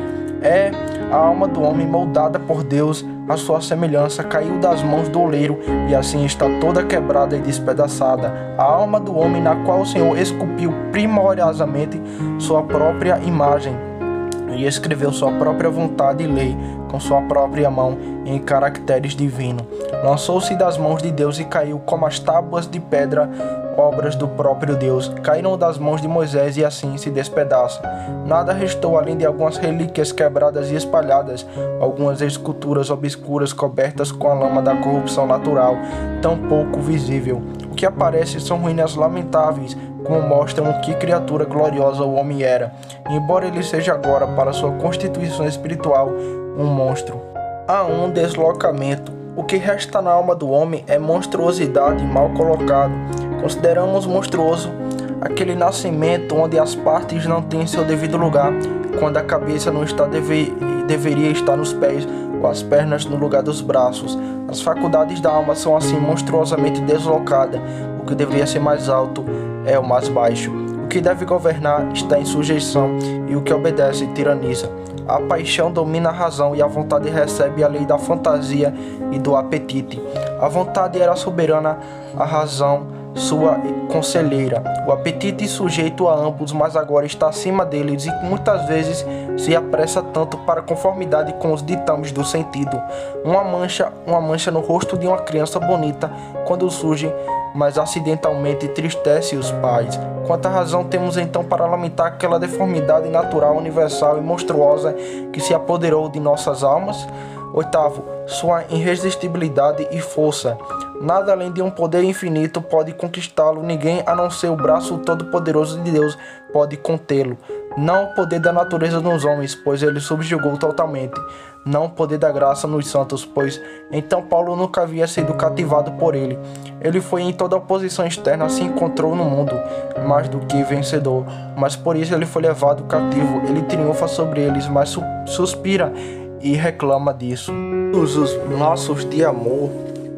É a alma do homem moldada por Deus, a sua semelhança caiu das mãos do oleiro e assim está toda quebrada e despedaçada. A alma do homem na qual o Senhor esculpiu primorosamente sua própria imagem. e escreveu sua própria vontade e lei com sua própria mão em caracteres divinos. Lançou-se das mãos de Deus e caiu como as tábuas de pedra, obras do próprio Deus. Caíram das mãos de Moisés e assim se despedaçam. Nada restou além de algumas relíquias quebradas e espalhadas, algumas esculturas obscuras cobertas com a lama da corrupção natural, tão pouco visível. O que aparece são ruínas lamentáveis, como mostram que criatura gloriosa o homem era, embora ele seja agora, para sua constituição espiritual, um monstro. Há um deslocamento. O que resta na alma do homem é monstruosidade mal colocado. Consideramos monstruoso aquele nascimento onde as partes não têm seu devido lugar, quando a cabeça não está deveria estar nos pés, ou as pernas no lugar dos braços. As faculdades da alma são assim monstruosamente deslocadas. O que deveria ser mais alto é o mais baixo. O que deve governar está em sujeição, e o que obedece tiraniza. A paixão domina a razão e a vontade recebe a lei da fantasia e do apetite. A vontade era soberana, a razão sua conselheira. O apetite sujeito a ambos, mas agora está acima deles e muitas vezes se apressa tanto para conformidade com os ditames do sentido. Uma mancha no rosto de uma criança bonita, quando surge, mas acidentalmente entristece os pais. Quanta razão temos então para lamentar aquela deformidade natural, universal e monstruosa que se apoderou de nossas almas? Oitavo, sua irresistibilidade e força. Nada além de um poder infinito pode conquistá-lo, ninguém a não ser o braço todo-poderoso de Deus pode contê-lo. Não o poder da natureza nos homens, pois ele subjugou totalmente. Não o poder da graça nos santos, pois então Paulo nunca havia sido cativado por ele. Ele foi em toda oposição externa, se encontrou no mundo, mais do que vencedor. Mas por isso ele foi levado cativo, ele triunfa sobre eles, mas suspira e reclama disso. Todos os laços de amor,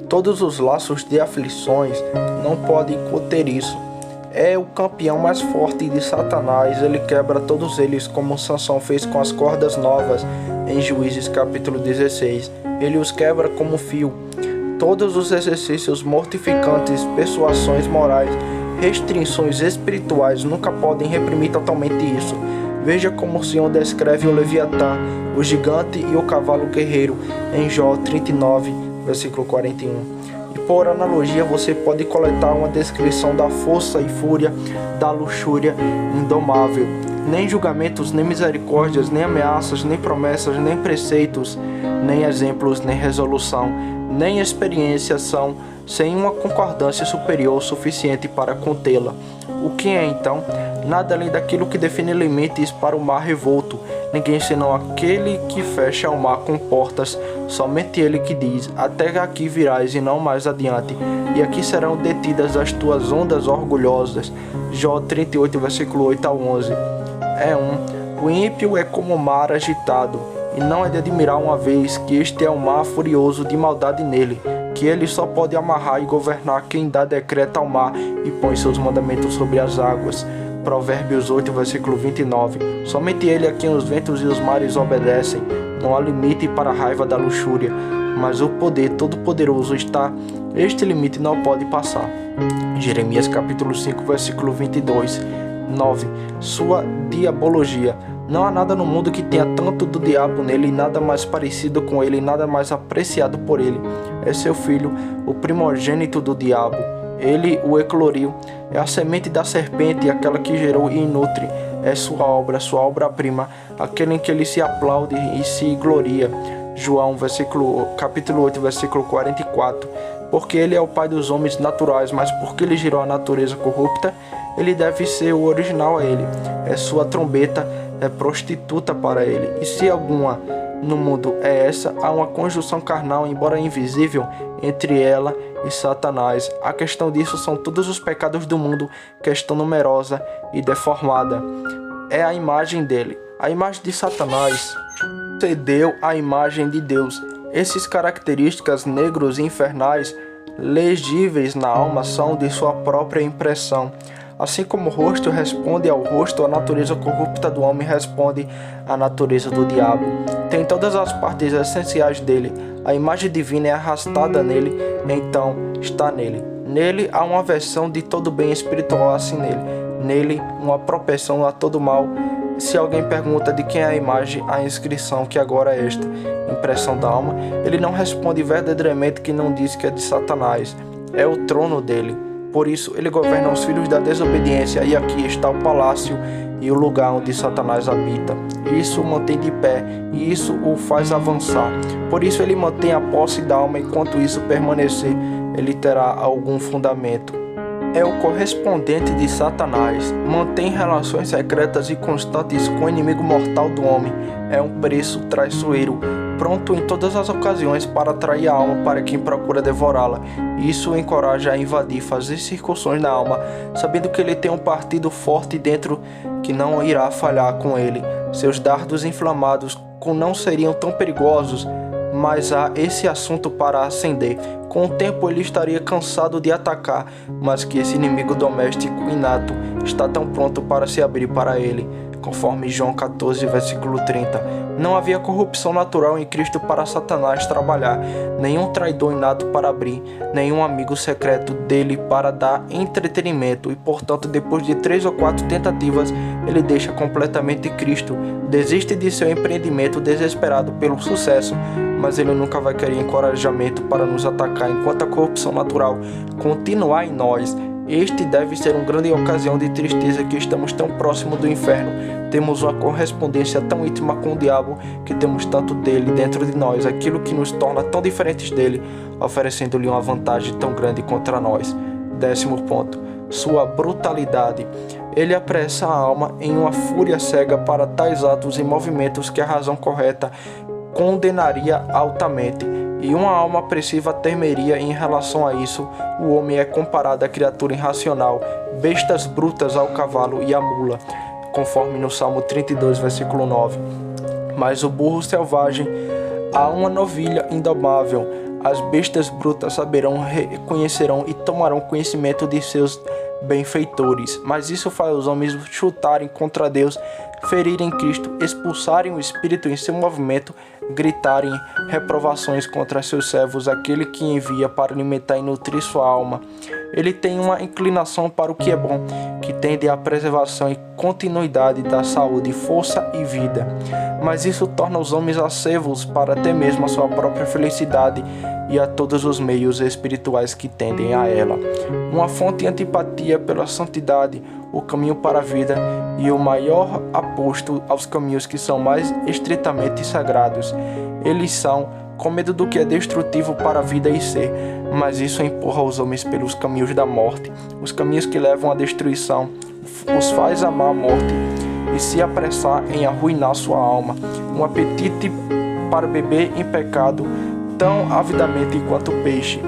todos os laços de aflições não podem conter isso. É o campeão mais forte de Satanás, ele quebra todos eles como Sansão fez com as cordas novas em Juízes capítulo 16. Ele os quebra como fio. Todos os exercícios mortificantes, persuasões morais, restrições espirituais nunca podem reprimir totalmente isso. Veja como o Senhor descreve o Leviatã, o gigante e o cavalo guerreiro em Jó 39, versículo 41. E por analogia você pode coletar uma descrição da força e fúria da luxúria indomável. Nem julgamentos, nem misericórdias, nem ameaças, nem promessas, nem preceitos, nem exemplos, nem resolução, nem experiência são sem uma concordância superior suficiente para contê-la. O que é então? Nada além daquilo que define limites para o mar revolto. Ninguém senão aquele que fecha o mar com portas, somente ele que diz, até aqui virás e não mais adiante, e aqui serão detidas as tuas ondas orgulhosas. Jó 38, versículo 8 ao 11. O ímpio é como o mar agitado, e não é de admirar uma vez que este é um mar furioso de maldade nele, que ele só pode amarrar e governar quem dá decreto ao mar e põe seus mandamentos sobre as águas. Provérbios 8, versículo 29. Somente ele a quem os ventos e os mares obedecem. Não há limite para a raiva da luxúria, mas o poder todo-poderoso está. Este limite não pode passar. Jeremias capítulo 5, versículo 22. 9. Sua diabologia. Não há nada no mundo que tenha tanto do diabo nele, nada mais parecido com ele, nada mais apreciado por ele. É seu filho, o primogênito do diabo. Ele o ecloriu, é a semente da serpente, aquela que gerou e nutre. É sua obra-prima, aquele em que ele se aplaude e se gloria. João, capítulo 8, versículo 44. Porque ele é o pai dos homens naturais, mas porque ele gerou a natureza corrupta, ele deve ser o original a ele. É sua trombeta, é prostituta para ele. E se alguma no mundo é essa, há uma conjunção carnal, embora invisível, entre ela e Satanás. A questão disso são todos os pecados do mundo, questão numerosa e deformada. É a imagem dele. A imagem de Satanás cedeu à imagem de Deus. Essas características negros e infernais, legíveis na alma, são de sua própria impressão. Assim como o rosto responde ao rosto, a natureza corrupta do homem responde à natureza do diabo. Tem todas as partes essenciais dele. A imagem divina é arrastada nele, então está nele. Nele há uma versão de todo bem espiritual assim nele. Nele uma propensão a todo mal se alguém pergunta de quem é a imagem, a inscrição que agora é esta, impressão da alma, ele não responde verdadeiramente que não diz que é de Satanás, é o trono dele. Por isso ele governa os filhos da desobediência, e aqui está o palácio e o lugar onde Satanás habita. Isso o mantém de pé, e isso o faz avançar. Por isso ele mantém a posse da alma, enquanto isso permanecer, ele terá algum fundamento. É o correspondente de Satanás, mantém relações secretas e constantes com o inimigo mortal do homem. É um preço traiçoeiro, pronto em todas as ocasiões para atrair a alma para quem procura devorá-la. Isso o encoraja a invadir, fazer circunsões na alma, sabendo que ele tem um partido forte dentro que não irá falhar com ele. Seus dardos inflamados não seriam tão perigosos, mas há esse assunto para acender. Com o tempo ele estaria cansado de atacar, mas que esse inimigo doméstico inato está tão pronto para se abrir para ele. Conforme João 14, versículo 30. Não havia corrupção natural em Cristo para Satanás trabalhar, nenhum traidor inato para abrir, nenhum amigo secreto dele para dar entretenimento, e portanto depois de 3 ou 4 tentativas ele deixa completamente Cristo, desiste de seu empreendimento desesperado pelo sucesso, mas ele nunca vai querer encorajamento para nos atacar enquanto a corrupção natural continuar em nós. Este deve ser uma grande ocasião de tristeza que estamos tão próximo do inferno. Temos uma correspondência tão íntima com o diabo que temos tanto dele dentro de nós, aquilo que nos torna tão diferentes dele, oferecendo-lhe uma vantagem tão grande contra nós. 10º ponto. Sua brutalidade. Ele apressa a alma em uma fúria cega para tais atos e movimentos que a razão correta condenaria altamente, e uma alma apressiva temeria. Em relação a isso, o homem é comparado à criatura irracional, bestas brutas ao cavalo e à mula, conforme no Salmo 32, versículo 9. Mas o burro selvagem há uma novilha indomável. As bestas brutas saberão, reconhecerão e tomarão conhecimento de seus benfeitores. Mas isso faz os homens chutarem contra Deus, ferirem Cristo, expulsarem o Espírito em seu movimento, gritarem reprovações contra seus servos, aquele que envia para alimentar e nutrir sua alma. Ele tem uma inclinação para o que é bom, que tende à preservação e continuidade da saúde, força e vida. Mas isso torna os homens acevos para até mesmo a sua própria felicidade e a todos os meios espirituais que tendem a ela. Uma fonte de antipatia pela santidade, o caminho para a vida e o maior aposto aos caminhos que são mais estritamente sagrados. Eles são com medo do que é destrutivo para a vida e ser, mas isso empurra os homens pelos caminhos da morte, os caminhos que levam à destruição, os faz amar a morte e se apressar em arruinar sua alma, um apetite para beber em pecado tão avidamente quanto o peixe,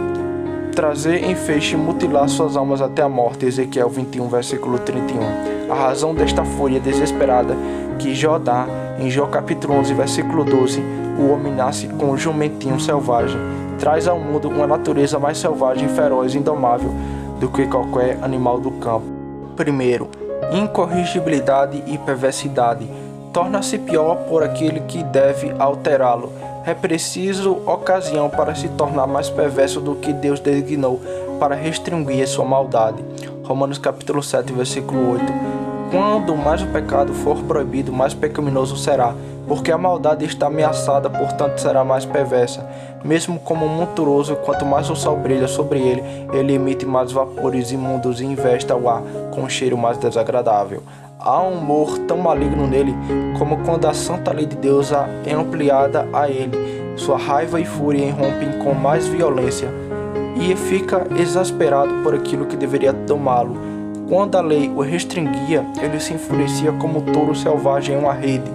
trazer em feixe e mutilar suas almas até a morte. Ezequiel 21, versículo 31. A razão desta fúria desesperada que Jó dá em Jó capítulo 11, versículo 12, o homem nasce com um jumentinho selvagem, traz ao mundo uma natureza mais selvagem, feroz e indomável do que qualquer animal do campo. Primeiro, incorrigibilidade e perversidade. Torna-se pior por aquele que deve alterá-lo. É preciso ocasião para se tornar mais perverso do que Deus designou para restringir sua maldade. Romanos capítulo 7, versículo 8. Quando mais o pecado for proibido, mais pecaminoso será, porque a maldade está ameaçada, portanto será mais perversa. Mesmo como um monturoso, quanto mais o sol brilha sobre ele, ele emite mais vapores imundos e investe o ar com um cheiro mais desagradável. Há um humor tão maligno nele, como quando a santa lei de Deus é ampliada a ele. Sua raiva e fúria irrompem com mais violência, e fica exasperado por aquilo que deveria domá-lo. Quando a lei o restringia, ele se enfurecia como um touro selvagem em uma rede.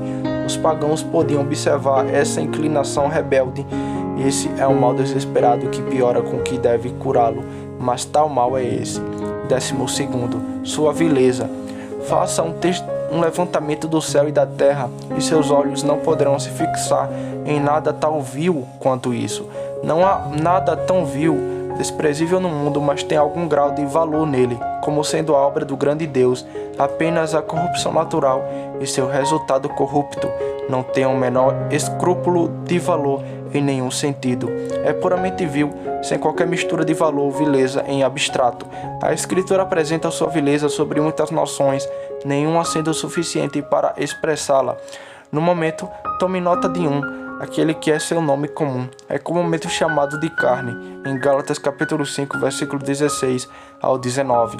Os pagãos podiam observar essa inclinação rebelde. Esse é um mal desesperado que piora com o que deve curá-lo, mas tal mal é esse. 12º, sua vileza. Faça um levantamento do céu e da terra, e seus olhos não poderão se fixar em nada tão vil quanto isso. Não há nada tão vil, desprezível no mundo, mas tem algum grau de valor nele, como sendo a obra do grande Deus. Apenas a corrupção natural e seu resultado corrupto não tem o menor escrúpulo de valor em nenhum sentido. É puramente vil, sem qualquer mistura de valor ou vileza em abstrato. A Escritura apresenta sua vileza sobre muitas noções, nenhuma sendo suficiente para expressá-la. No momento, tome nota de aquele que é seu nome comum. É comumente chamado de carne, em Gálatas capítulo 5, versículo 16 ao 19.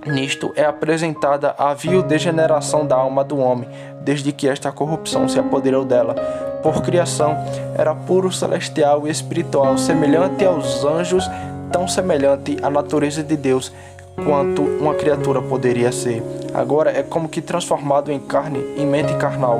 Nisto é apresentada a vil degeneração da alma do homem, desde que esta corrupção se apoderou dela. Por criação, era puro, celestial e espiritual, semelhante aos anjos, tão semelhante à natureza de Deus quanto uma criatura poderia ser. Agora é como que transformado em carne e mente carnal.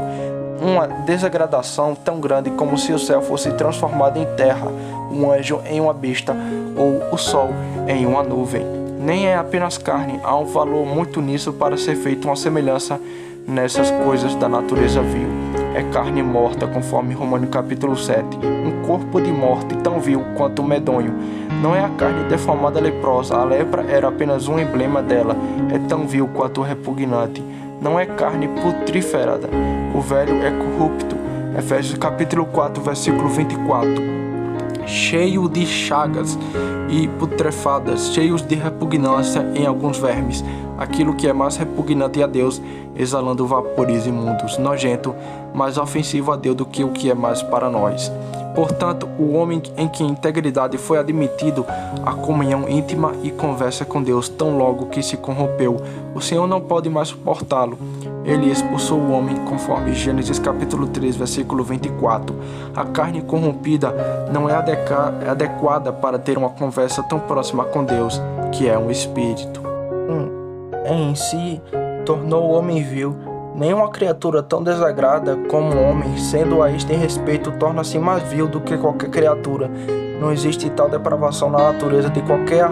Uma desagradação tão grande como se o céu fosse transformado em terra, um anjo em uma besta ou o sol em uma nuvem. Nem é apenas carne, há um valor muito nisso para ser feita uma semelhança nessas coisas da natureza vil. É carne morta, conforme Romanos capítulo 7, um corpo de morte tão vil quanto medonho. Não é a carne deformada leprosa, a lepra era apenas um emblema dela, é tão vil quanto repugnante. Não é carne putreferada, o velho é corrupto. Efésios capítulo 4, versículo 24. Cheio de chagas e putrefadas, cheios de repugnância em alguns vermes, aquilo que é mais repugnante a Deus, exalando vapores imundos, nojento, mais ofensivo a Deus do que o que é mais para nós. Portanto, o homem em que a integridade foi admitido à comunhão íntima e conversa com Deus tão logo que se corrompeu, o Senhor não pode mais suportá-lo. Ele expulsou o homem, conforme Gênesis capítulo 3, versículo 24. A carne corrompida não é adequada para ter uma conversa tão próxima com Deus, que é um espírito. Em si, tornou o homem vil. Nenhuma criatura tão desagrada como o homem, sendo a este em respeito, torna-se mais vil do que qualquer criatura. Não existe tal depravação na natureza de qualquer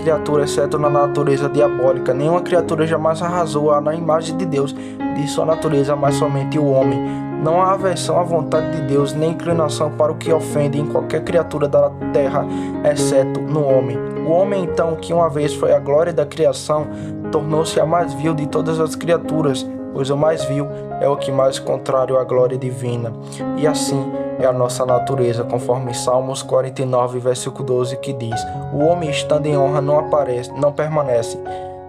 criatura, exceto na natureza diabólica. Nenhuma criatura jamais arrasou na imagem de Deus, de sua natureza, mas somente o homem. Não há aversão à vontade de Deus, nem inclinação para o que ofende em qualquer criatura da terra, exceto no homem. O homem, então, que uma vez foi a glória da criação, tornou-se a mais vil de todas as criaturas, pois o mais vil é o que mais contrário à glória divina. E assim é a nossa natureza, conforme Salmos 49, versículo 12, que diz: o homem estando em honra não permanece.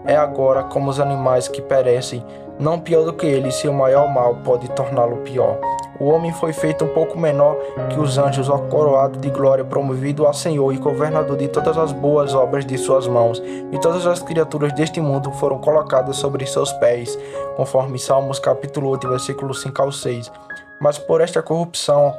É agora como os animais que perecem, não pior do que eles, se o maior mal pode torná-lo pior. O homem foi feito um pouco menor que os anjos, coroado de glória, promovido a Senhor e governador de todas as boas obras de suas mãos, e todas as criaturas deste mundo foram colocadas sobre seus pés, conforme Salmos capítulo 8, versículos 5 ao 6. Mas por esta corrupção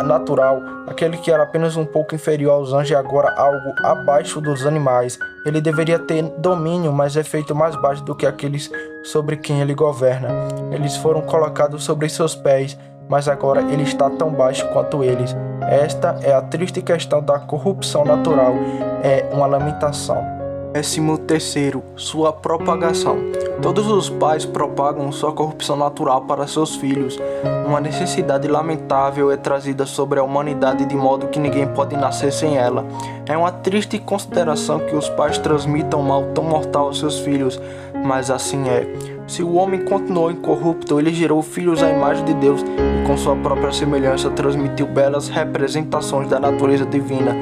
natural, aquele que era apenas um pouco inferior aos anjos é agora algo abaixo dos animais. Ele deveria ter domínio, mas é feito mais baixo do que aqueles sobre quem ele governa. Eles foram colocados sobre seus pés, mas agora ele está tão baixo quanto eles. Esta é a triste questão da corrupção natural, é uma lamentação. 13º, sua propagação. Todos os pais propagam sua corrupção natural para seus filhos. Uma necessidade lamentável é trazida sobre a humanidade de modo que ninguém pode nascer sem ela. É uma triste consideração que os pais transmitam um mal tão mortal aos seus filhos, mas assim é. Se o homem continuou incorrupto, ele gerou filhos à imagem de Deus e com sua própria semelhança transmitiu belas representações da natureza divina.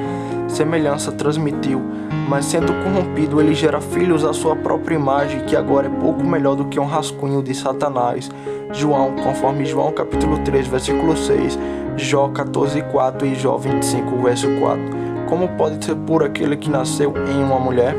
Semelhança transmitiu, mas sendo corrompido ele gera filhos à sua própria imagem, que agora é pouco melhor do que um rascunho de Satanás. João, conforme João capítulo 3, versículo 6, Jó 14:4 e Jó 25, verso 4. Como pode ser puro aquele que nasceu em uma mulher?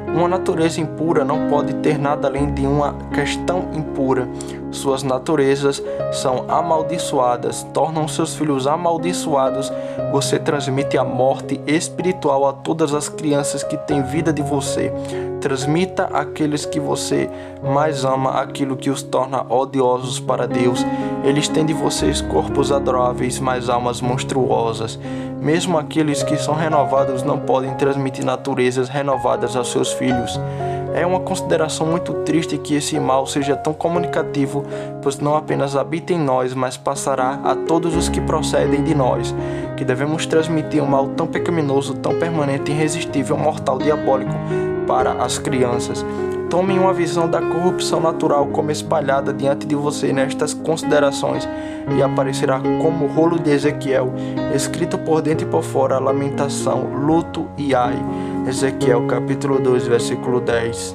Uma natureza impura não pode ter nada além de uma questão impura. Suas naturezas são amaldiçoadas, tornam seus filhos amaldiçoados. Você transmite a morte espiritual a todas as crianças que têm vida de você. Transmita àqueles que você mais ama aquilo que os torna odiosos para Deus. Eles têm de vocês corpos adoráveis, mas almas monstruosas. Mesmo aqueles que são renovados não podem transmitir naturezas renovadas aos seus filhos. É uma consideração muito triste que esse mal seja tão comunicativo, pois não apenas habita em nós, mas passará a todos os que procedem de nós, que devemos transmitir um mal tão pecaminoso, tão permanente, irresistível, mortal, diabólico para as crianças. Tome uma visão da corrupção natural como espalhada diante de você nestas considerações e aparecerá como o rolo de Ezequiel, escrito por dentro e por fora, lamentação, luto e ai. Ezequiel capítulo 2, versículo 10.